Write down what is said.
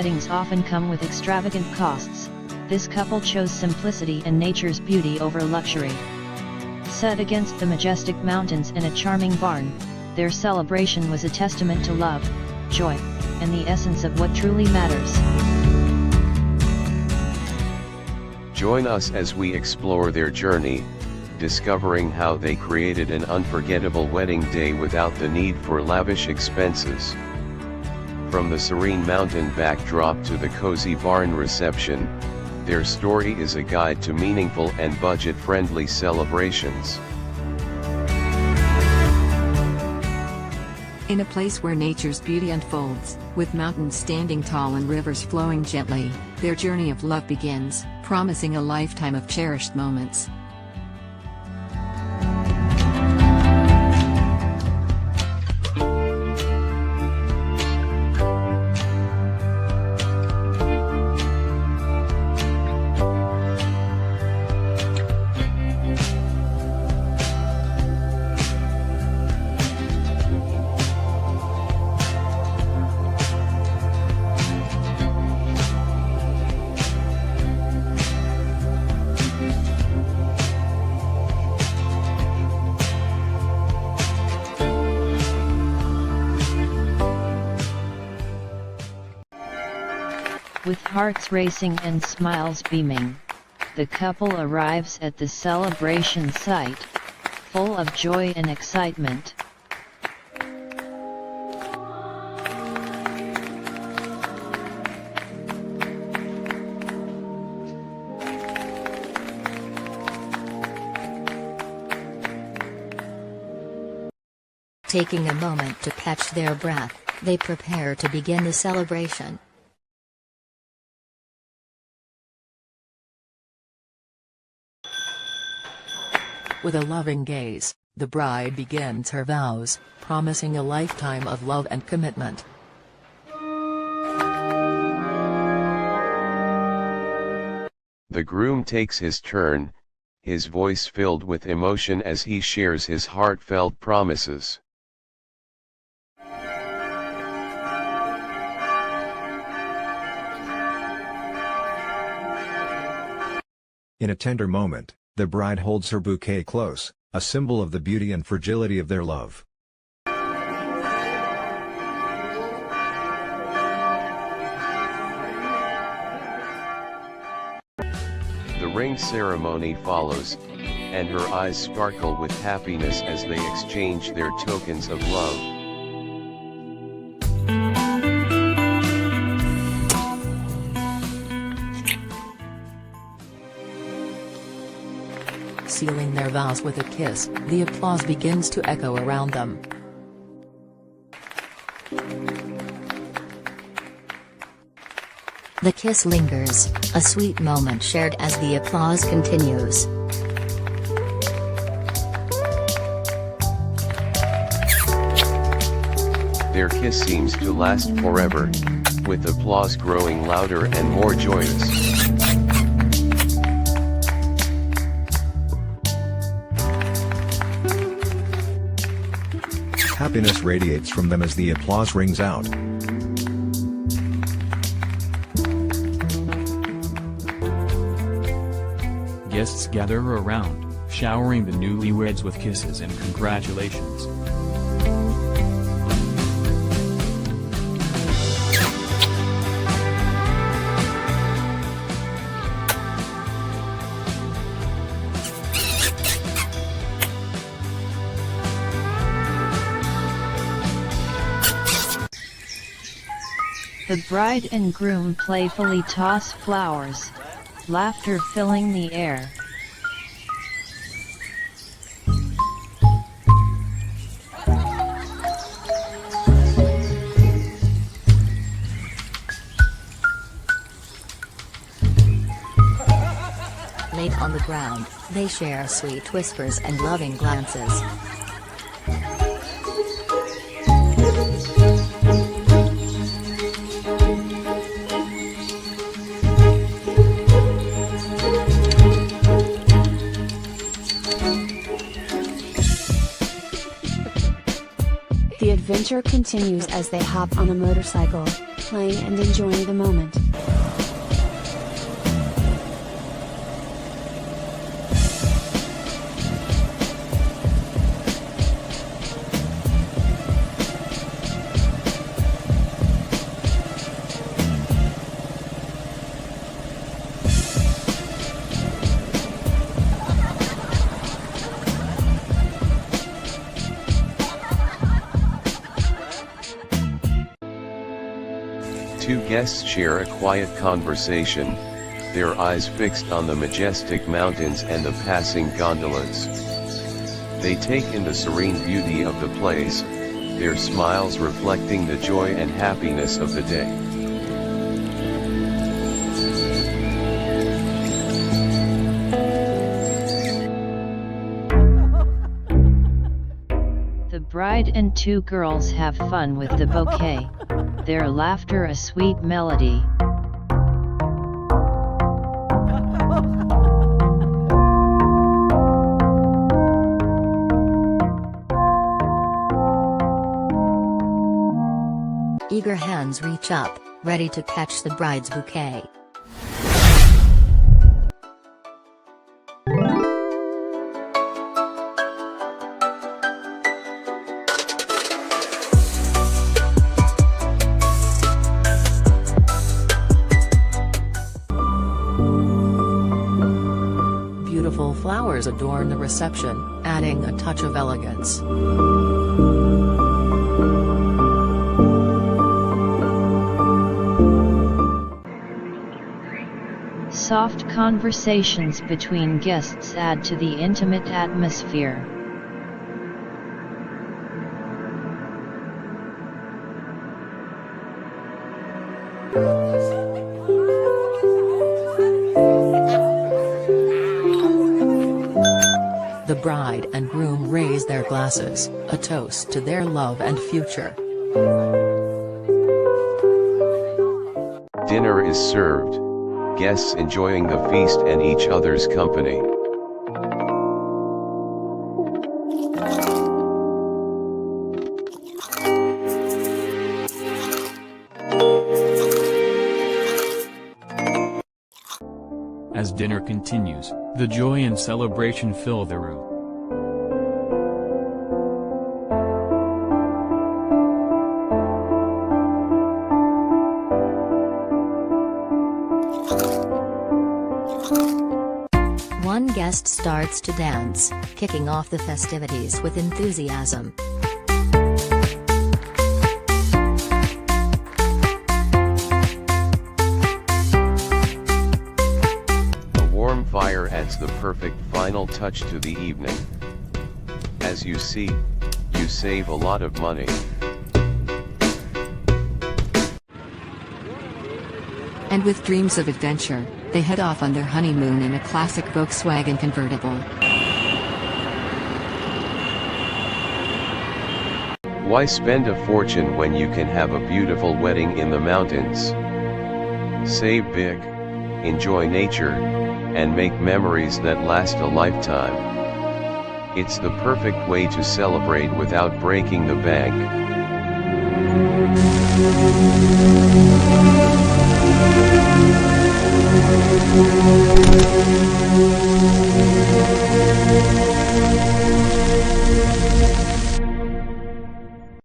weddings often come with extravagant costs, this couple chose simplicity and nature's beauty over luxury. Set against the majestic mountains and a charming barn, their celebration was a testament to love, joy, and the essence of what truly matters. Join us as we explore their journey, discovering how they created an unforgettable wedding day without the need for lavish expenses. From the serene mountain backdrop to the cozy barn reception, their story is a guide to meaningful and budget-friendly celebrations. In a place where nature's beauty unfolds, with mountains standing tall and rivers flowing gently, their journey of love begins, promising a lifetime of cherished moments. With hearts racing and smiles beaming, the couple arrives at the celebration site, full of joy and excitement. Taking a moment to catch their breath, they prepare to begin the celebration. With a loving gaze, the bride begins her vows, promising a lifetime of love and commitment. The groom takes his turn, his voice filled with emotion as he shares his heartfelt promises. In a tender moment, the bride holds her bouquet close, a symbol of the beauty and fragility of their love. The ring ceremony follows, and her eyes sparkle with happiness as they exchange their tokens of love. Sealing their vows with a kiss, the applause begins to echo around them. The kiss lingers, a sweet moment shared as the applause continues. Their kiss seems to last forever, with applause growing louder and more joyous. Happiness radiates from them as the applause rings out. Guests gather around, showering the newlyweds with kisses and congratulations. The bride and groom playfully toss flowers, laughter filling the air. Laid on the ground, they share sweet whispers and loving glances. The adventure adventure continues as they hop on a motorcycle, playing and enjoying the moment. Two guests share a quiet conversation, their eyes fixed on the majestic mountains and the passing gondolas. They take in the serene beauty of the place, their smiles reflecting the joy and happiness of the day. The bride and two girls have fun with the bouquet, their laughter a sweet melody. Eager hands reach up, ready to catch the bride's bouquet. Beautiful flowers adorn the reception, adding a touch of elegance. Soft conversations between guests add to the intimate atmosphere. The bride and groom raise their glasses, a toast to their love and future. Dinner is served, guests enjoying the feast and each other's company. As dinner continues, the joy and celebration fill the room. One guest starts to dance, kicking off the festivities with enthusiasm. A warm fire adds the perfect final touch to the evening. As you see, you save a lot of money. And with dreams of adventure, they head off on their honeymoon in a classic Volkswagen convertible. Why spend a fortune when you can have a beautiful wedding in the mountains? Save big, enjoy nature, and make memories that last a lifetime. It's the perfect way to celebrate without breaking the bank. Thank you.